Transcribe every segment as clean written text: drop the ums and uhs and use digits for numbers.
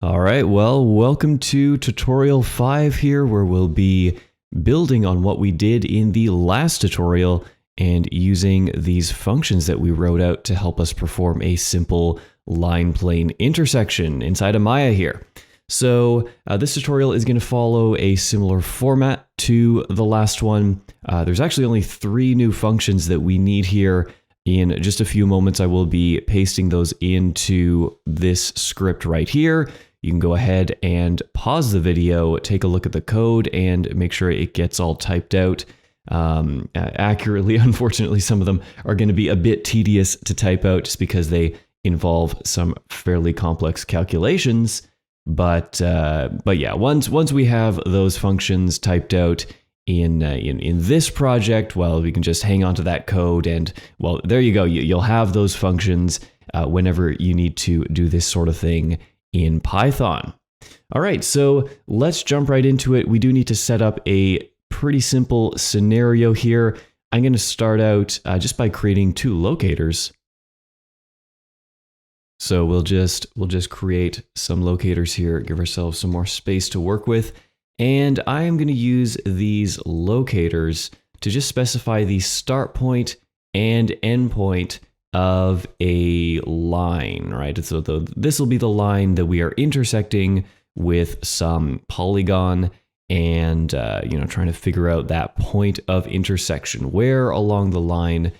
All right, well, welcome to tutorial 5 here, where we'll be building on what we did in the last tutorial and using these functions that we wrote out to help us perform a simple line-plane intersection inside of Maya here. So this tutorial is going to follow a similar format to the last one. There's actually only 3 new functions that we need here. In just a few moments, I will be pasting those into this script right here. You can go ahead and pause the video, take a look at the code, and make sure it gets all typed out accurately. Unfortunately, some of them are going to be a bit tedious to type out just because they involve some fairly complex calculations. But yeah, once we have those functions typed out in this project, well, we can just hang on to that code, and well, there you go. You'll have those functions whenever you need to do this sort of thing in Python. All right, so let's jump right into it. We do need to set up a pretty simple scenario here. I'm going to start out just by creating 2 locators. So we'll just create some locators here, give ourselves some more space to work with. And I am going to use these locators to just specify the start point and end point of a line, right? So this will be the line that we are intersecting with some polygon, and trying to figure out that point of intersection. Where along the line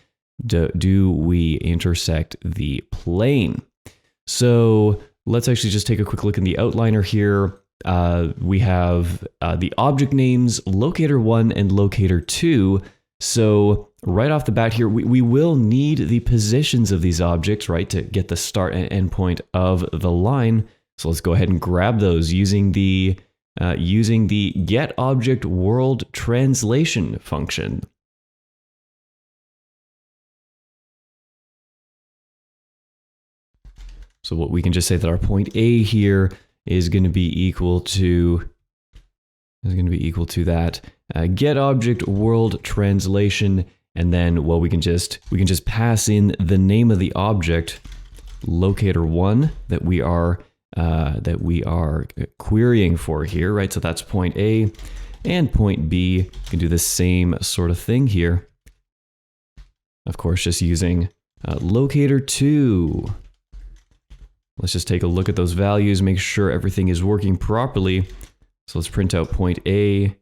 do we intersect the plane? So let's actually just take a quick look in the outliner here. We have the object names locator 1 and locator 2. So right off the bat here, we will need the positions of these objects, right, to get the start and end point of the line. So let's go ahead and grab those using the getObjectWorldTranslation function. So what we can just say that our point A here is going to be equal to that getObjectWorldTranslation, and then well, we can just pass in the name of the object, locator 1, that we are querying for here, right? So that's point A, and point B. You can do the same sort of thing here. Of course, just using locator 2. Let's just take a look at those values, make sure everything is working properly. So let's print out point A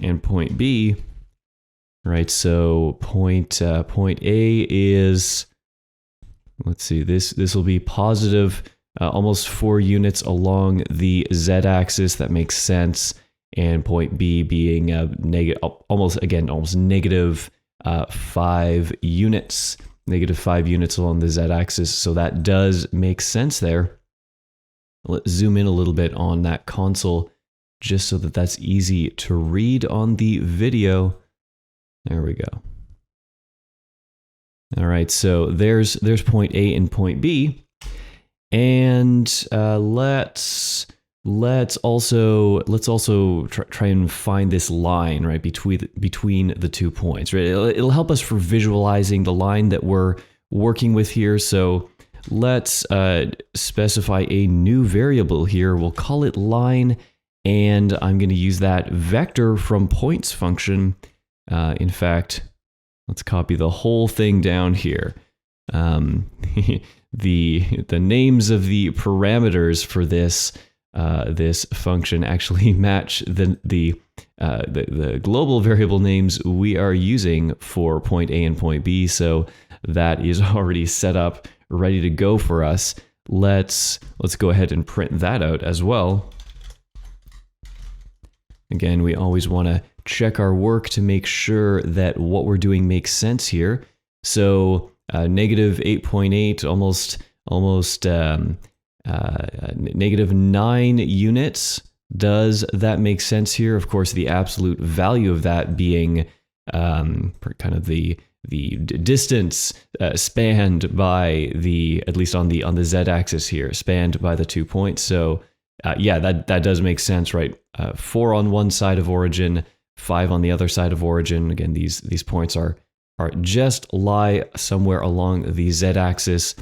and point B. Right, so point A is, let's see, this will be positive almost 4 units along the z-axis. That makes sense. And point B being almost negative 5 units. Negative 5 units along the z-axis. So that does make sense there. Let's zoom in a little bit on that console just so that that's easy to read on the video. There we go. All right, so there's point A and point B. And let's also try and find this line, right, between the 2 points. Right, it'll help us for visualizing the line that we're working with here. So let's specify a new variable here. We'll call it line, and I'm going to use that vector from points function. In fact, let's copy the whole thing down here. The names of the parameters for this function actually match the global variable names we are using for point A and point B. So that is already set up, ready to go for us. Let's go ahead and print that out as well. Again, we always want to check our work to make sure that what we're doing makes sense here. So negative 8.8, almost negative 9 units. Does that make sense here? Of course, the absolute value of that being kind of the distance spanned by at least on the z-axis here, spanned by the 2 points. So yeah, that does make sense, right? 4 on one side of origin, 5 on the other side of origin. Again, these points are just lie somewhere along the z-axis.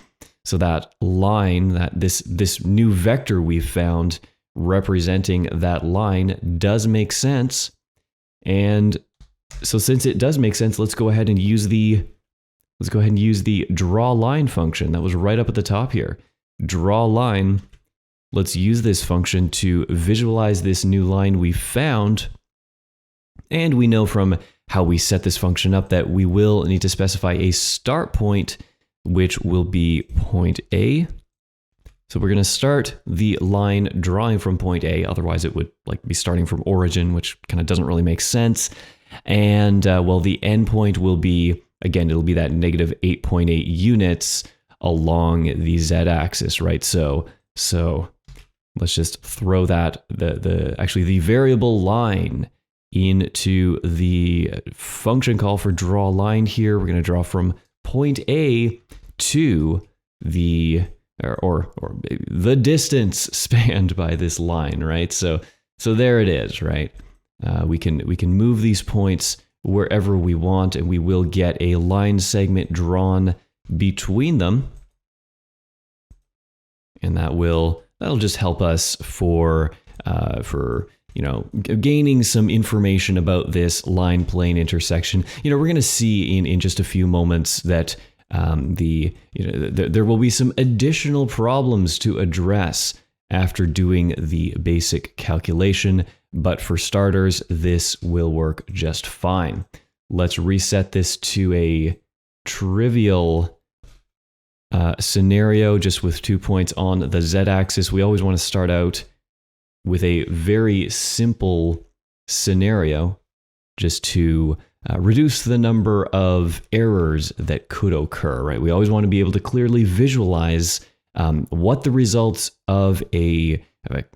that line, this new vector we've found representing that line does make sense. And so since it does make sense, let's go ahead and use the draw line function that was right up at the top here. Draw line. Let's use this function to visualize this new line we found. And we know from how we set this function up that we will need to specify a start point, which will be point A. So we're going to start the line drawing from point A, otherwise it would be starting from origin, which kind of doesn't really make sense. And well, the endpoint will be, again, it'll be that negative 8.8 units along the z-axis, right? So let's just throw that, actually the variable line into the function call for draw line here. We're going to draw from point A to the or the distance spanned by this line, right? So there it is, right? We can move these points wherever we want, and we will get a line segment drawn between them, and that'll just help us for gaining some information about this line-plane intersection. We're going to see in just a few moments that there will be some additional problems to address after doing the basic calculation, but for starters, this will work just fine. Let's reset this to a trivial scenario just with 2 points on the z-axis. We always want to start out with a very simple scenario just to reduce the number of errors that could occur, right? We always want to be able to clearly visualize what the results of a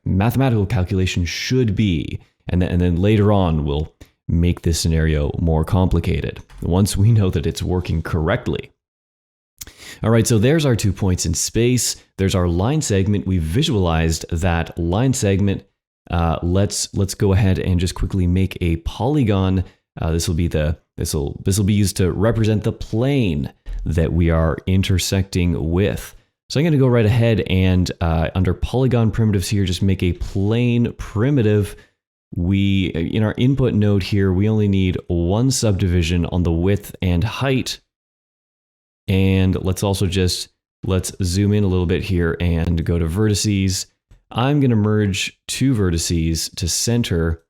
mathematical calculation should be. And then later on, we'll make this scenario more complicated once we know that it's working correctly. All right, so there's our 2 points in space. There's our line segment. We visualized that line segment. Let's go ahead and just quickly make a polygon. This will be used to represent the plane that we are intersecting with. So I'm going to go right ahead and under polygon primitives here, just make a plane primitive. In our input node here, we only need one subdivision on the width and height. And let's zoom in a little bit here and go to vertices. I'm going to merge 2 vertices to center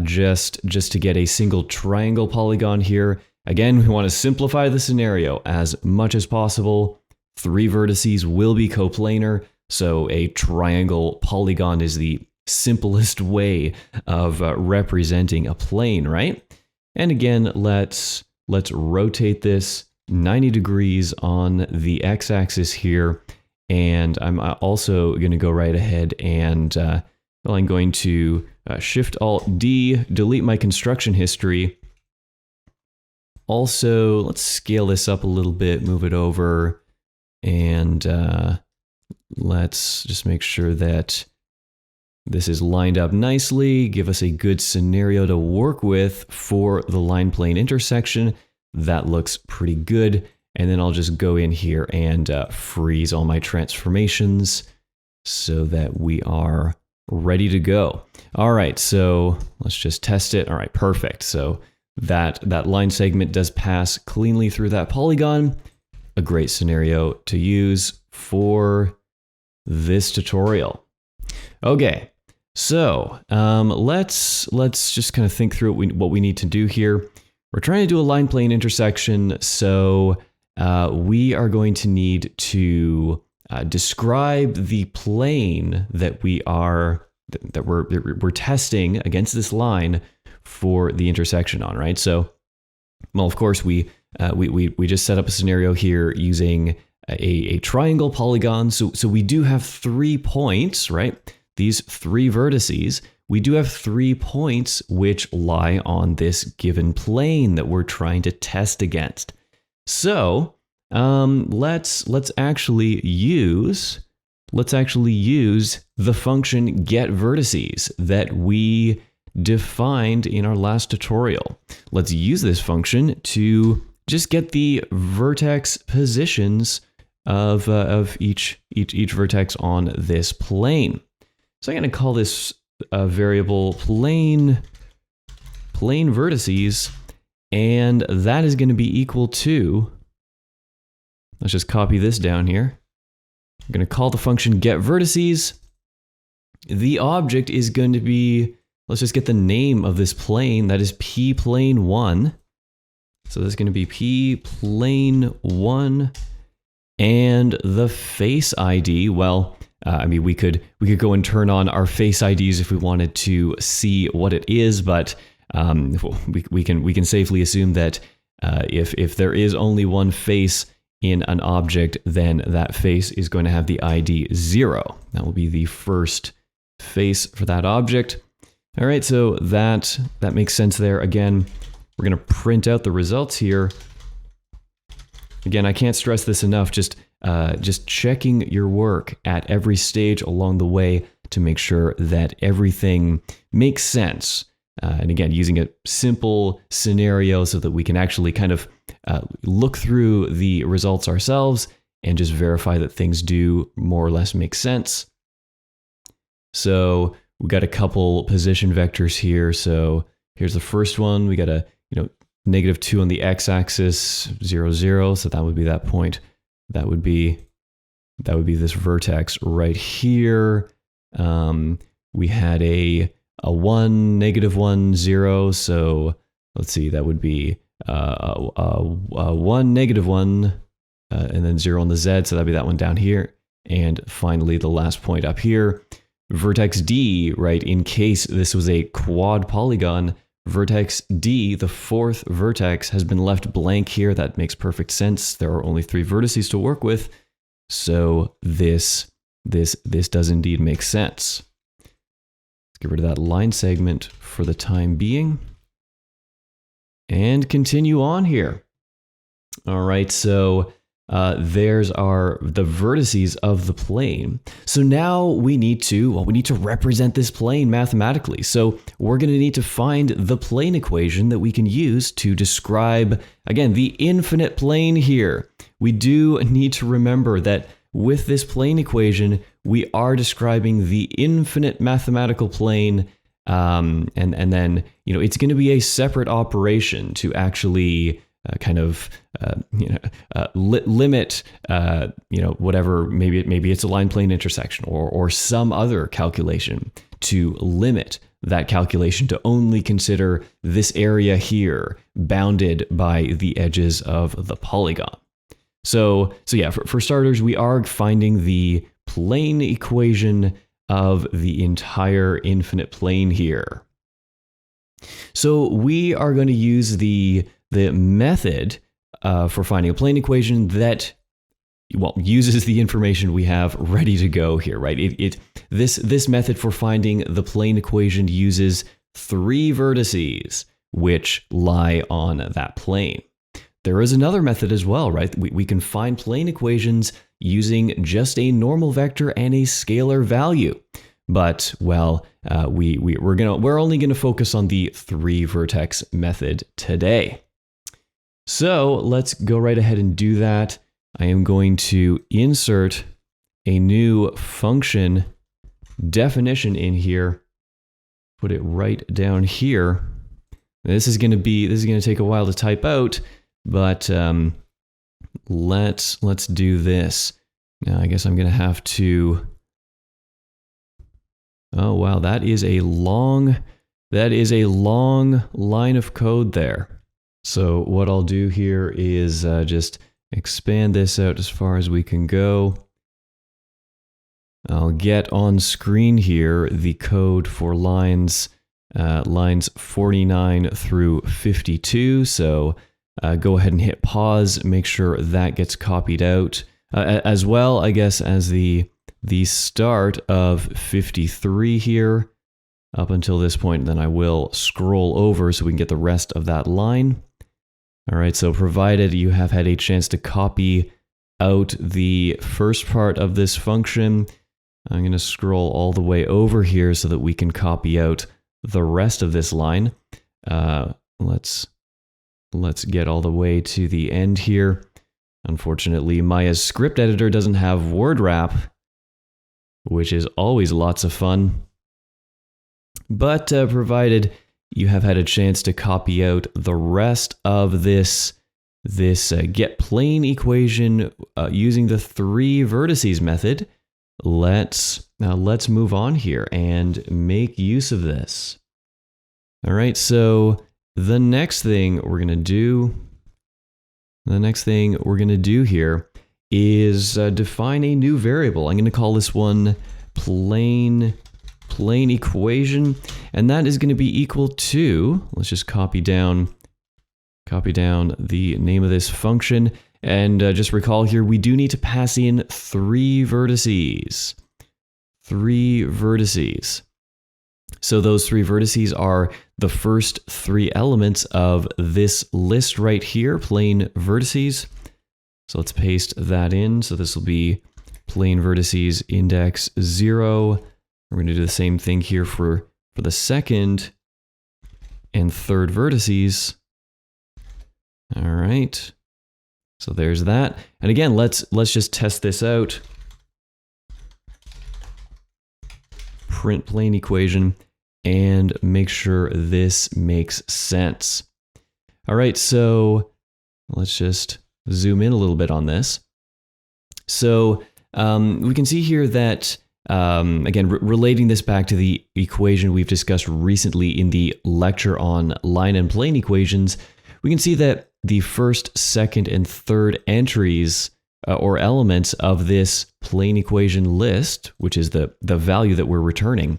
just to get a single triangle polygon here. Again, we want to simplify the scenario as much as possible. 3 vertices will be coplanar, so a triangle polygon is the simplest way of representing a plane, right? And again, let's rotate this 90 degrees on the x-axis here, and I'm also going to go right ahead and I'm going to Shift-Alt-D, delete my construction history. Also, let's scale this up a little bit, move it over, and let's just make sure that this is lined up nicely, give us a good scenario to work with for the line-plane intersection. That looks pretty good. And then I'll just go in here and freeze all my transformations so that we are ready to go. All right, so let's just test it. All right, perfect. So that line segment does pass cleanly through that polygon. A great scenario to use for this tutorial. Okay, so let's just kind of think through what we need to do here. We're trying to do a line-plane intersection, so we are going to need to describe the plane that we're testing against this line for the intersection on, right? So, well, of course, we just set up a scenario here using a triangle polygon. So we do have 3 points, right? These 3 vertices. We do have 3 points which lie on this given plane that we're trying to test against. So let's actually use the function getVertices that we defined in our last tutorial. Let's use this function to just get the vertex positions of each vertex on this plane. So I'm going to call this variable plane vertices, and that is going to be equal to, let's just copy this down here. I'm going to call the function getVertices. The object is going to be, let's just get the name of this plane, that is pplane1. So this is going to be pplane1, and the face ID, well, I mean, we could go and turn on our face IDs if we wanted to see what it is, but we can safely assume that if there is only one face in an object, then that face is going to have the ID 0. That will be the first face for that object. All right, so that makes sense there. Again, we're going to print out the results here. Again, I can't stress this enough. Just checking your work at every stage along the way to make sure that everything makes sense. And again, using a simple scenario so that we can actually kind of look through the results ourselves and just verify that things do more or less make sense. So we got a couple position vectors here. So here's the first one. We got a -2 on the x-axis, 0, 0. So that would be that point. That would be this vertex right here. We had a 1, -1, 0. So let's see, that would be 1, -1, and then 0 on the z. So that'd be that one down here. And finally, the last point up here, vertex D, right? In case this was a quad polygon, vertex D, the fourth vertex, has been left blank here. That makes perfect sense. There are only 3 vertices to work with. So this does indeed make sense. Let's get rid of that line segment for the time being. And continue on here. All right, so there's the vertices of the plane. So now we need to represent this plane mathematically. So we're going to need to find the plane equation that we can use to describe, again, the infinite plane here. We do need to remember that with this plane equation, we are describing the infinite mathematical plane, and then it's going to be a separate operation to actually limit, whatever, maybe it's a LinePlane intersection or some other calculation to limit that calculation to only consider this area here bounded by the edges of the polygon. So yeah, for starters, we are finding the plane equation of the entire infinite plane here. So we are going to use the method for finding a plane equation that, uses the information we have ready to go here, right? This method for finding the plane equation uses 3 vertices which lie on that plane. There is another method as well, right? We can find plane equations using just a normal vector and a scalar value. But, we're only going to focus on the 3 vertex method today. So let's go right ahead and do that. I am going to insert a new function definition in here, put it right down here. This is going to take a while to type out, but let's do this. Now I guess I'm going to have to. Oh wow, that is a long line of code there. So what I'll do here is just expand this out as far as we can go. I'll get on screen here the code for lines 49 through 52. So go ahead and hit pause, make sure that gets copied out, as well, I guess, as the start of 53 here up until this point. Then I will scroll over so we can get the rest of that line. All right, so provided you have had a chance to copy out the first part of this function, I'm going to scroll all the way over here so that we can copy out the rest of this line. Let's get all the way to the end here. Unfortunately, Maya's script editor doesn't have word wrap, which is always lots of fun. But provided you have had a chance to copy out the rest of this get plane equation using the 3 vertices method, let's move on here and make use of this. All right, so the next thing we're gonna do here is define a new variable. I'm gonna call this one plane equation, and that is going to be equal to, let's just copy down the name of this function, and just recall here we do need to pass in 3 vertices. 3 vertices. So those 3 vertices are the first 3 elements of this list right here, plane vertices. So let's paste that in. So this will be plane vertices index 0. We're going to do the same thing here for the second and third vertices. All right. So there's that. And again, let's just test this out. Print plane equation and make sure this makes sense. All right, so let's just zoom in a little bit on this. So we can see here that again, relating this back to the equation we've discussed recently in the lecture on line and plane equations, we can see that the first, second, and third entries or elements of this plane equation list, which is the value that we're returning,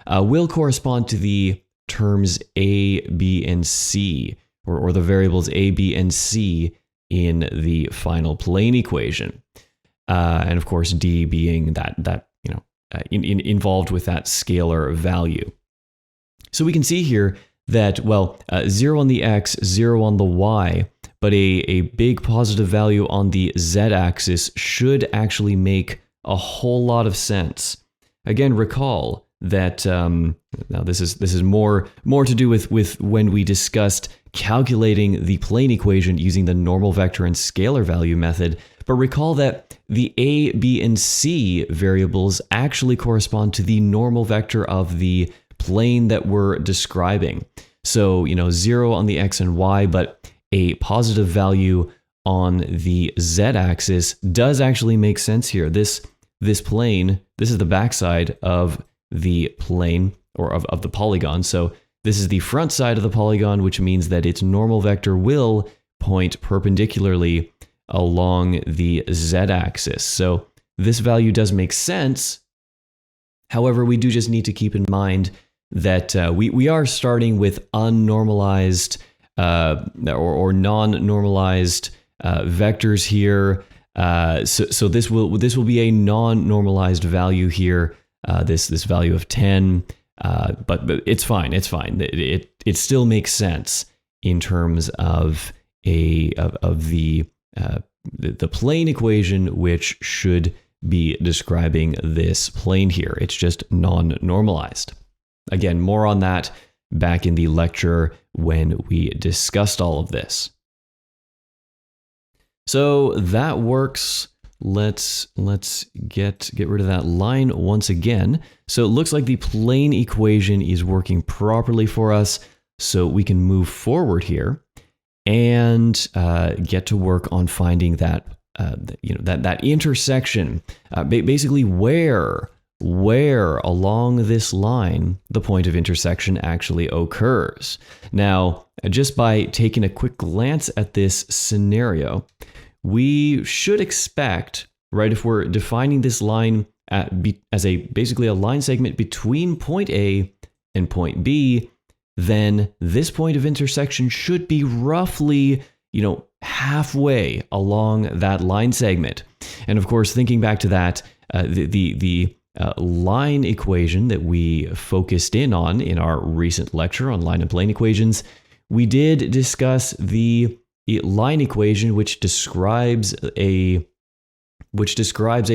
will correspond to the terms A, B, and C, or the variables A, B, and C in the final plane equation. And of course, D being that involved with that scalar value. So we can see here that, well, 0 on the x, 0 on the y, but a big positive value on the z-axis should actually make a whole lot of sense. Again, recall that now this is more to do with when we discussed calculating the plane equation using the normal vector and scalar value method. But recall that the A, B, and C variables actually correspond to the normal vector of the plane that we're describing. So, 0 on the x and y, but a positive value on the z-axis does actually make sense here. This plane, this is the backside of the plane, or of the polygon. So this is the front side of the polygon, which means that its normal vector will point perpendicularly along the z-axis. So this value does make sense. However, we do just need to keep in mind that we are starting with unnormalized or non-normalized vectors here. So this will be a non-normalized value here. This value of 10, but it's fine. It's fine. It still makes sense in terms of the plane equation, which should be describing this plane here. It's just non-normalized. Again, more on that back in the lecture when we discussed all of this. So that works. Let's get rid of that line once again. So it looks like the plane equation is working properly for us, so we can move forward here and get to work on finding that that intersection, basically where along this line the point of intersection actually occurs. Now, just by taking a quick glance at this scenario, we should expect, right, if we're defining this line as basically a line segment between point A and point B, then this point of intersection should be roughly, halfway along that line segment. And of course, thinking back to that, the line equation that we focused in on in our recent lecture on line and plane equations, we did discuss the line equation which describes a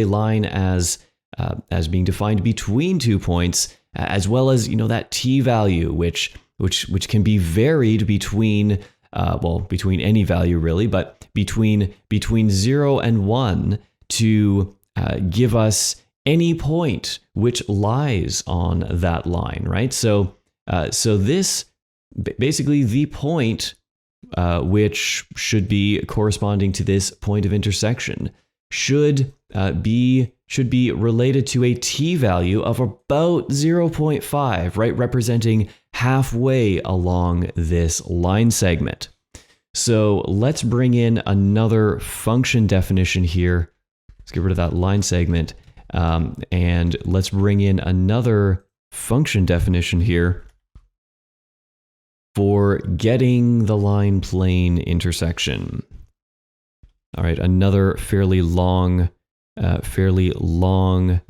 line as being defined between 2 points, as well as that t value which can be varied between well, between any value really, but between 0 and 1 to give us any point which lies on that line, right? So this, basically the point which should be corresponding to this point of intersection should be related to a t-value of about 0.5, right? Representing halfway along this line segment. So let's bring in another function definition here. Let's get rid of that line segment. And let's bring in another function definition here for getting the line plane intersection. All right, another fairly long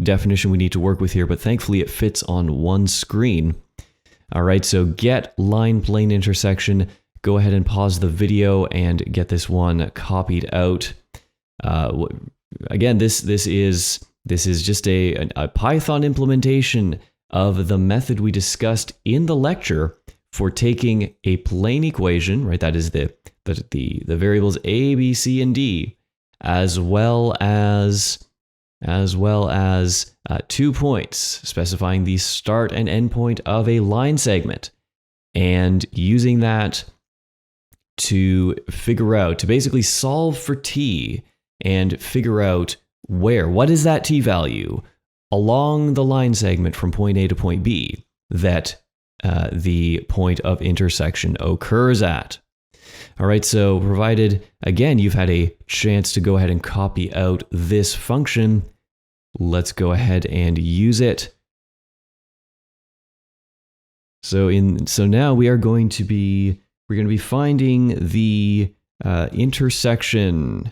definition we need to work with here, but thankfully it fits on one screen. All right, so get line plane intersection. Go ahead and pause the video and get this one copied out. Again, this is just a Python implementation of the method we discussed in the lecture for taking a plane equation, right? That is the variables a, b, c, and d, as well as 2 points specifying the start and end point of a line segment, and using that to basically solve for t and figure out what is that t value along the line segment from point A to point B that the point of intersection occurs at. All right, so provided, again, you've had a chance to go ahead and copy out this function, let's go ahead and use it. So now we are going to be finding the intersection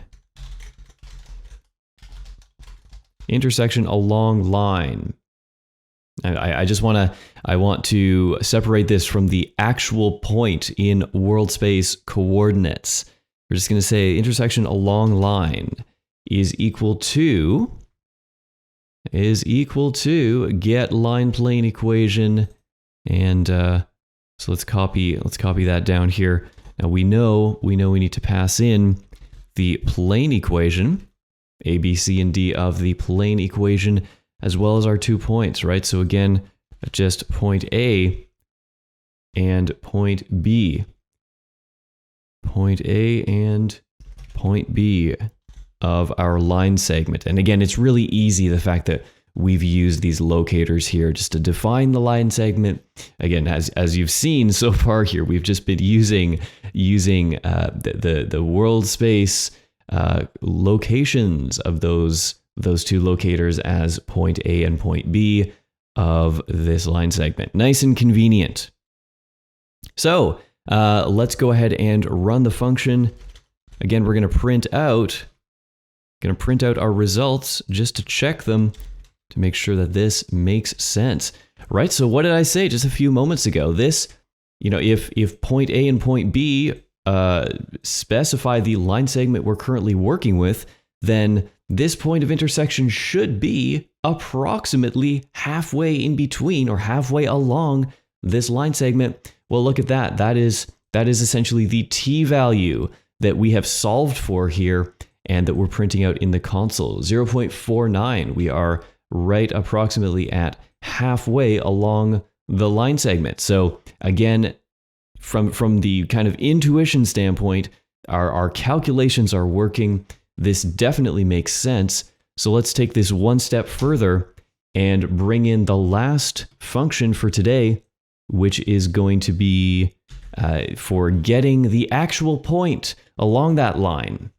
along line. I want to separate this from the actual point in world space coordinates. We're just going to say intersection along line is equal to get line plane equation, and so let's copy that down here. Now we know we need to pass in the plane equation, a, b, c, and d of the plane equation, as well as our 2 points, right? So again, just point A and point B. Point A and point B of our line segment. And again, it's really easy, the fact that we've used these locators here just to define the line segment. Again, as you've seen so far here, we've just been using the world space locations of those 2 locators as point A and point B of this line segment. Nice and convenient. So let's go ahead and run the function. Again, we're going to print out our results just to check them, to make sure that this makes sense. Right? So what did I say just a few moments ago? This, if point A and point B specify the line segment we're currently working with, then this point of intersection should be approximately halfway in between or halfway along this line segment. Well, look at that. That is essentially the t value that we have solved for here and that we're printing out in the console. 0.49. We are right approximately at halfway along the line segment. So again, from the kind of intuition standpoint, our calculations are working. This definitely makes sense. So let's take this one step further and bring in the last function for today, which is going to be for getting the actual point along that line,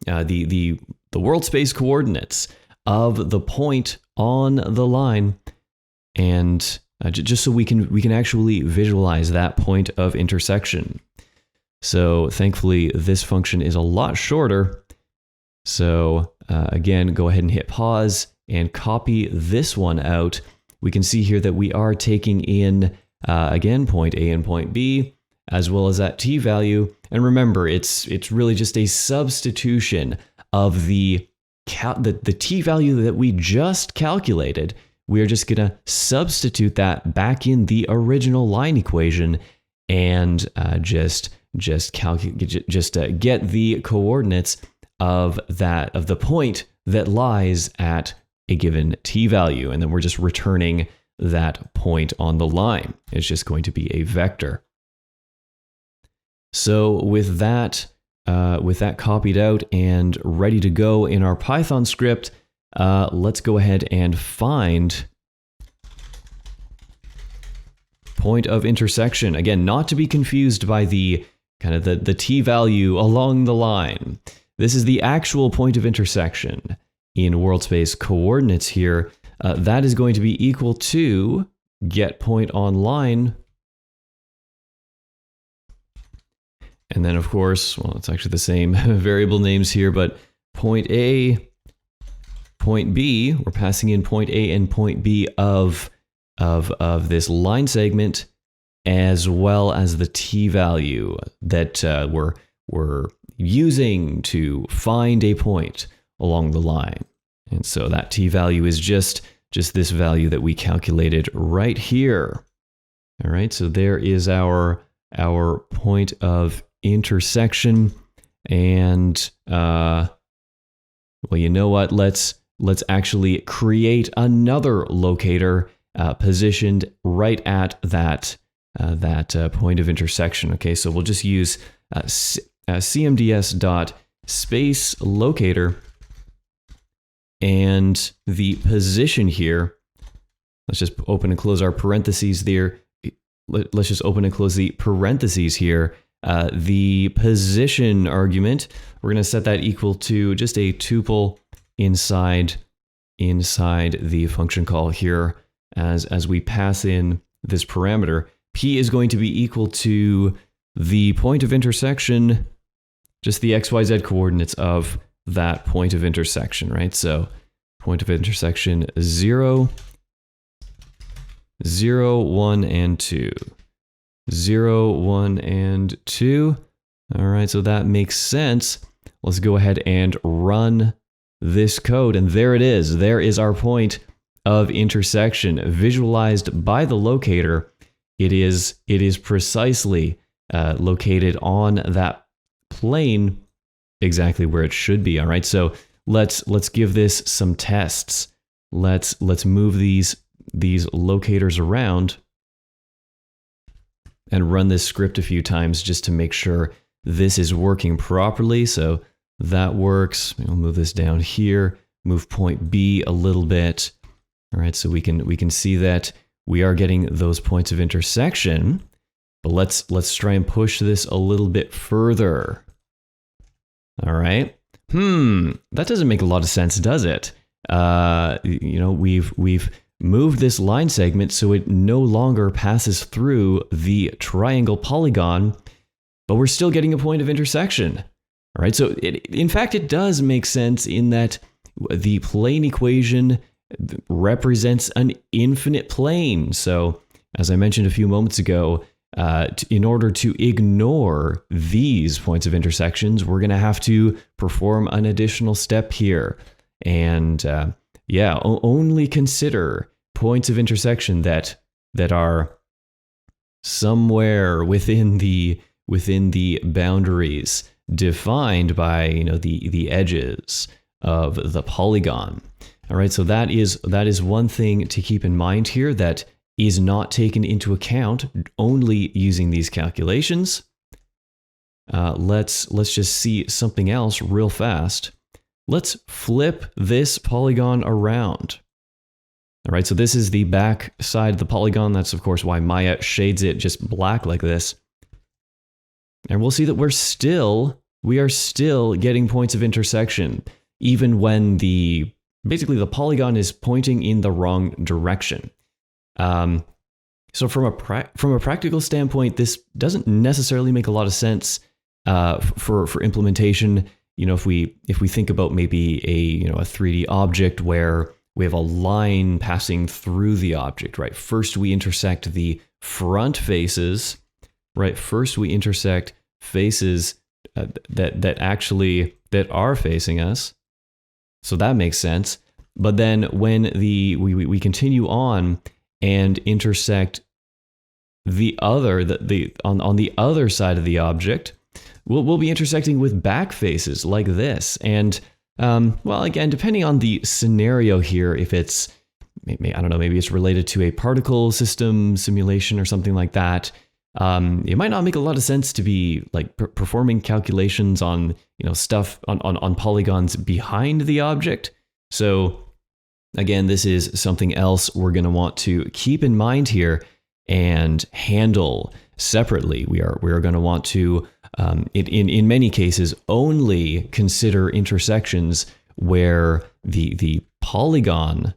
the world space coordinates of the point on the line, and just so we can actually visualize that point of intersection. So thankfully, this function is a lot shorter. So again, go ahead and hit pause and copy this one out. We can see here that we are taking in, again, point A and point B, as well as that t value. And remember, it's really just a substitution of the t value that we just calculated. We are just going to substitute that back in the original line equation and just just get the coordinates of the point that lies at a given t-value, and then we're just returning that point on the line. It's just going to be a vector. So with that copied out and ready to go in our Python script, let's go ahead and find point of intersection. Again, not to be confused by the kind of the t-value along the line. This is the actual point of intersection in world space coordinates here. That is going to be equal to get point on line. And then, of course, well, it's actually the same variable names here, but point A, point B, we're passing in point A and point B of this line segment, as well as the t-value that we're using to find a point along the line. And so that t-value is just this value that we calculated right here. All right, so there is our point of intersection. And well, you know what? Let's actually create another locator positioned right at that point of intersection. Okay, so we'll just use cmds.space locator, and the position here. Let's just open and close our parentheses there. Let's just open and close the parentheses here. The position argument, we're going to set that equal to just a tuple inside the function call here. As we pass in this parameter, p is going to be equal to the point of intersection, just the xyz coordinates of that point of intersection, right? So point of intersection 0, 0, 1, and 2. 0, 1, and 2. All right, so that makes sense. Let's go ahead and run this code, and there it is. There is our point of intersection visualized by the locator. It is precisely located on that plane exactly where it should be. All right, so let's give this some tests. Let's move these locators around and run this script a few times just to make sure this is working properly. So that works. We'll move this down here, move point B a little bit. All right, so we can see that we are getting those points of intersection. But let's try and push this a little bit further. All right. That doesn't make a lot of sense, does it? You know, we've moved this line segment so it no longer passes through the triangle polygon, but we're still getting a point of intersection. All right, so in fact, it does make sense in that the plane equation represents an infinite plane. So as I mentioned a few moments ago, in order to ignore these points of intersections, we're going to have to perform an additional step here. And yeah, only consider points of intersection that are somewhere within the boundaries defined by, you know, the edges of the polygon. All right, so that is one thing to keep in mind here that is not taken into account only using these calculations. Let's just see something else real fast. Let's flip this polygon around. All right, so this is the back side of the polygon. That's of course why Maya shades it just black like this. And we'll see that we are still getting points of intersection, even when basically the polygon is pointing in the wrong direction. So from a practical standpoint, this doesn't necessarily make a lot of sense for implementation. You know, if we think about maybe a 3D object where we have a line passing through the object, right? First we intersect the front faces, right? First we intersect faces that are facing us. So that makes sense. But then when we continue on and intersect on the other side of the object, we'll be intersecting with back faces like this. And well, again, depending on the scenario here, if it's, I don't know, maybe it's related to a particle system simulation or something like that, it might not make a lot of sense to be like performing calculations on, stuff on polygons behind the object. So again, this is something else we're going to want to keep in mind here and handle separately. We are going to want to, in many cases, only consider intersections where the polygon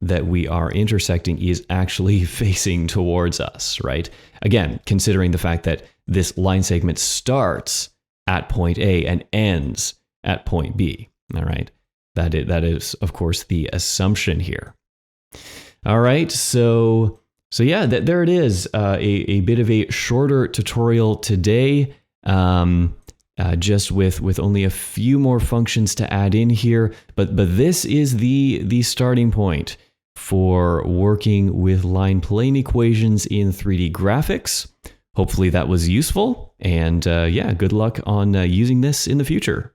that we are intersecting is actually facing towards us, right? Again, considering the fact that this line segment starts at point A and ends at point B, all right? That is, of course, the assumption here. All right, so yeah, there it is. A bit of a shorter tutorial today, just with only a few more functions to add in here. But this is the starting point for working with line plane equations in 3D graphics. Hopefully that was useful, and yeah, good luck on using this in the future.